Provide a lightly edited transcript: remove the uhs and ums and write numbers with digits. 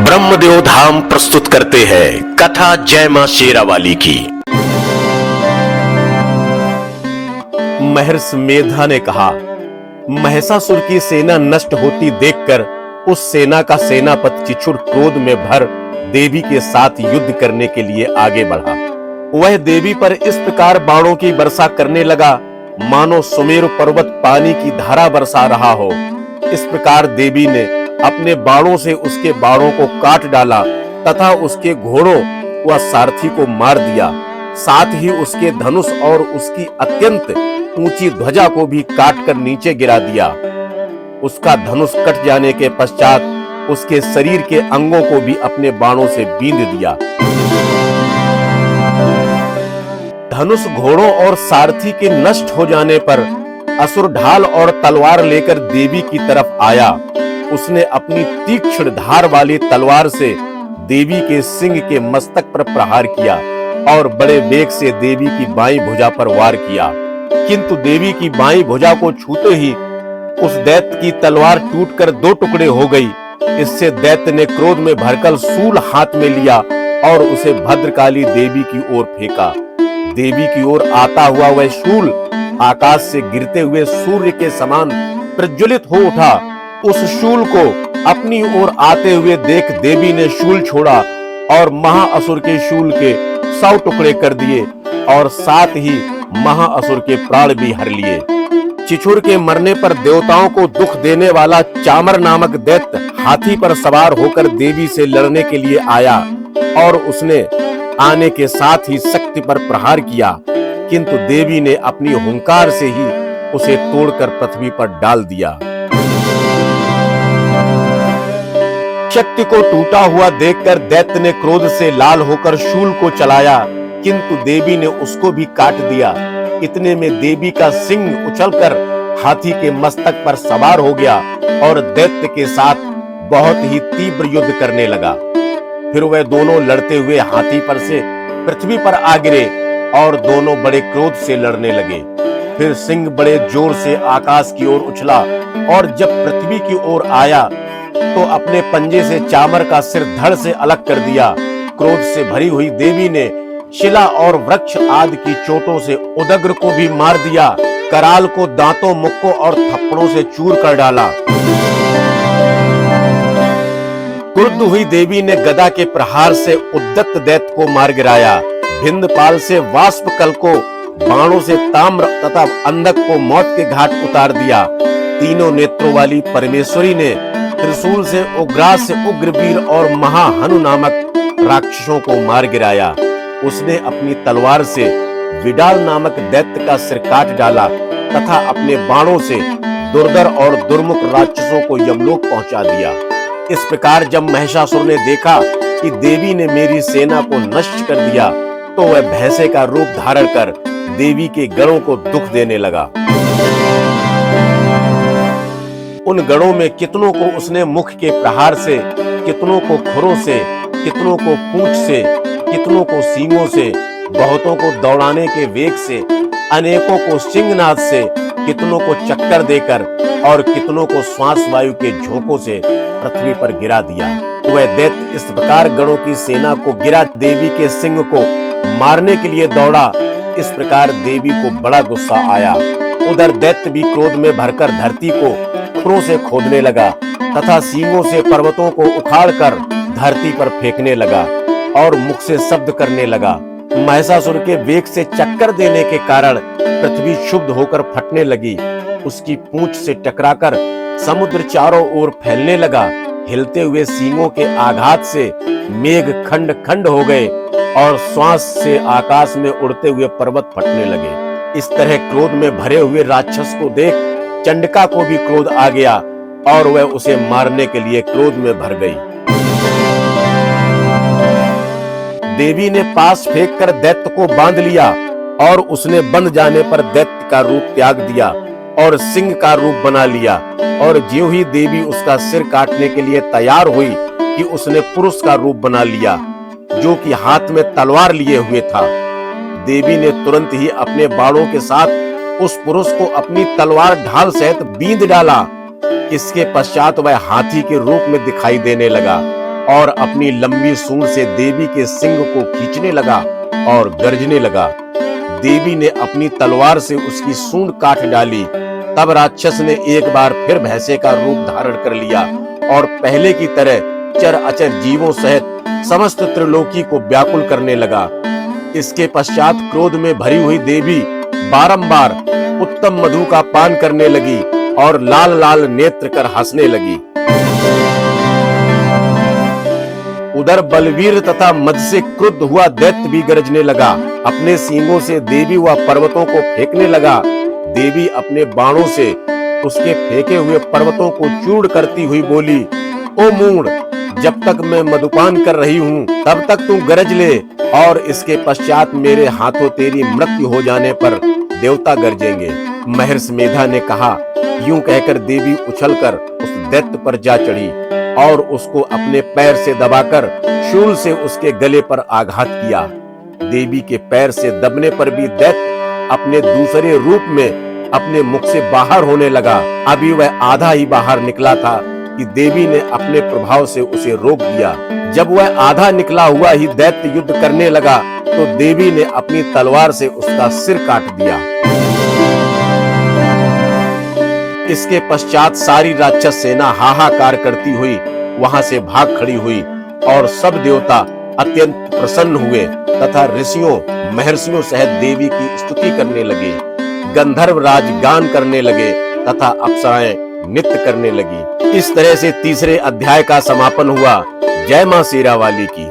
ब्रह्मदेव धाम प्रस्तुत करते हैं कथा जय मां शेरावाली की। महर्षि मेधा ने कहा, महिषासुर की सेना नष्ट होती देखकर उस सेना का सेनापति चिछुर क्रोध में भर देवी के साथ युद्ध करने के लिए आगे बढ़ा। वह देवी पर इस प्रकार बाणों की वर्षा करने लगा मानो सुमेरु पर्वत पानी की धारा बरसा रहा हो। इस प्रकार देवी ने अपने बाणों से उसके बाणों को काट डाला तथा उसके घोड़ों व सारथी को मार दिया। साथ ही उसके धनुष और उसकी अत्यंत ऊंची ध्वजा को भी काट कर नीचे गिरा दिया। उसका धनुष कट जाने के पश्चात उसके शरीर के अंगों को भी अपने बाणों से बींध दिया। धनुष घोड़ों और सारथी के नष्ट हो जाने पर असुर ढाल और तलवार लेकर देवी की तरफ आया। उसने अपनी तीक्ष्ण धार वाली तलवार से देवी के सिंह के मस्तक पर प्रहार किया और बड़े वेग से देवी की बाईं भुजा पर वार किया। किंतु देवी की बाईं भुजा को छूते ही उस दैत्य की तलवार टूटकर दो टुकड़े हो गई। इससे दैत्य ने क्रोध में भरकर शूल हाथ में लिया और उसे भद्रकाली देवी की ओर फेंका। देवी की ओर आता हुआ वह शूल आकाश से गिरते हुए सूर्य के समान प्रज्वलित हो उठा। उस शूल को अपनी ओर आते हुए देख देवी ने शूल छोड़ा और महाअसुर के शूल के 100 टुकड़े कर दिए और साथ ही महाअसुर के प्राण भी हर लिए। चिछुर के मरने पर देवताओं को दुख देने वाला चामर नामक दैत्य हाथी पर सवार होकर देवी से लड़ने के लिए आया और उसने आने के साथ ही शक्ति पर प्रहार किया, किंतु देवी ने अपनी हुंकार से ही उसे तोड़कर पृथ्वी पर डाल दिया। शक्ति को टूटा हुआ देखकर दैत्य ने क्रोध से लाल होकर शूल को चलाया, किंतु देवी ने उसको भी काट दिया। इतने में देवी का सिंह उछलकर हाथी के मस्तक पर सवार हो गया और दैत्य के साथ बहुत ही तीव्र युद्ध करने लगा। फिर वह दोनों लड़ते हुए हाथी पर से पृथ्वी पर आ गिरे और दोनों बड़े क्रोध से लड़ने लगे। फिर सिंह बड़े जोर से आकाश की ओर उछला और जब पृथ्वी की ओर आया तो अपने पंजे से चामर का सिर धड़ से अलग कर दिया। क्रोध से भरी हुई देवी ने शिला और वृक्ष आदि की चोटों से उदग्र को भी मार दिया। कराल को दांतों, मुक्कों और थप्पड़ों से चूर कर डाला। क्रुद्ध हुई देवी ने गदा के प्रहार से उद्दत दैत्य को मार गिराया। भिंदपाल से वाष्प कल को बाणों से ताम्र तथा अंधक को मौत के घाट उतार दिया। तीनों नेत्रों वाली परमेश्वरी ने त्रिशूल से उग्रास से उग्रवीर और महाहनु नामक राक्षसों को मार गिराया। उसने अपनी तलवार से विडाल नामक दैत्य का सिर काट डाला तथा अपने बाणों से दुर्धर और दुर्मुख राक्षसों को यमलोक पहुंचा दिया। इस प्रकार जब महिषासुर ने देखा कि देवी ने मेरी सेना को नष्ट कर दिया तो वह भैंसे का रूप धारण कर देवी के गणों को दुख देने लगा। उन गणों में कितनों को उसने मुख के प्रहार से, कितनों को खुरों से, कितनों को पूंछ से, कितनों को सींगों से, बहुतों को दौड़ाने के वेग से, अनेकों को सिंहनाद से, कितनों को चक्कर देकर और कितनों को श्वास वायु के झोंकों से पृथ्वी पर गिरा दिया। वह दैत्य इस प्रकार गणों की सेना को गिरा देवी के सिंह को मारने के लिए दौड़ा। इस प्रकार देवी को बड़ा गुस्सा आया। उधर दैत्य भी क्रोध में भरकर धरती को खुरों से खोदने लगा तथा सींगों से पर्वतों को उखाड़कर धरती पर फेंकने लगा और मुख से शब्द करने लगा। महिषासुर के वेग से चक्कर देने के कारण पृथ्वी क्षुब्ध होकर फटने लगी। उसकी पूंछ से टकराकर समुद्र चारों ओर फैलने लगा। हिलते हुए सींगों के आघात से मेघ खंड खंड हो गए और श्वास से आकाश में उड़ते हुए पर्वत फटने लगे। इस तरह क्रोध में भरे हुए राक्षस को देख चंडिका को भी क्रोध आ गया और वह उसे मारने के लिए क्रोध में भर गई। देवी ने पास फेंक कर दैत्य को बांध लिया और उसने बंध जाने पर दैत्य का रूप त्याग दिया और सिंह का रूप बना लिया। और ज्यों ही देवी उसका सिर काटने के लिए तैयार हुई कि उसने पुरुष का रूप बना लिया जो कि हाथ में तलवार लिए हुए था। देवी ने तुरंत ही अपने बाणों के साथ उस पुरुष को अपनी तलवार ढाल सहित बींध डाला। इसके पश्चात वह हाथी के रूप में दिखाई देने लगा और अपनी लंबी सूंड से देवी के सिंग को खींचने लगा और गरजने लगा। देवी ने अपनी तलवार से उसकी सूंड काट डाली। तब राक्षस ने एक बार फिर भैंसे का रूप धारण कर लिया और पहले की तरह चर अचर जीवों सहित समस्त त्रिलोकी को व्याकुल करने लगा। इसके पश्चात क्रोध में भरी हुई देवी बारंबार उत्तम मधु का पान करने लगी और लाल लाल नेत्र कर हंसने लगी। उधर बलवीर तथा मद से क्रुद्ध हुआ दैत्य भी गरजने लगा। अपने सींगों से देवी व पर्वतों को फेंकने लगा। देवी अपने बाणों से उसके फेंके हुए पर्वतों को चूर्ण करती हुई बोली, ओ मूढ़, जब तक मैं मधुपान कर रही हूँ तब तक तू गरज ले, और इसके पश्चात मेरे हाथों तेरी मृत्यु हो जाने पर देवता गरजेंगे। महर्षि मेधा ने कहा। यूं कहकर देवी उछलकर उस दैत्य पर जा चढ़ी और उसको अपने पैर से दबाकर शूल से उसके गले पर आघात किया। देवी के पैर से दबने पर भी दैत्य अपने दूसरे रूप में अपने मुख से बाहर होने लगा। अभी वह आधा ही बाहर निकला था कि देवी ने अपने प्रभाव से उसे रोक दिया। जब वह आधा निकला हुआ ही दैत्य युद्ध करने लगा तो देवी ने अपनी तलवार से उसका सिर काट दिया। इसके पश्चात सारी राक्षस सेना हाहाकार करती हुई वहां से भाग खड़ी हुई और सब देवता अत्यंत प्रसन्न हुए तथा ऋषियों महर्षियों सहित देवी की स्तुति करने लगे। गंधर्व राज गान करने लगे तथा अप्सराएं नृत्य करने लगी। इस तरह से तीसरे अध्याय का समापन हुआ। जय मां शेरावाली की।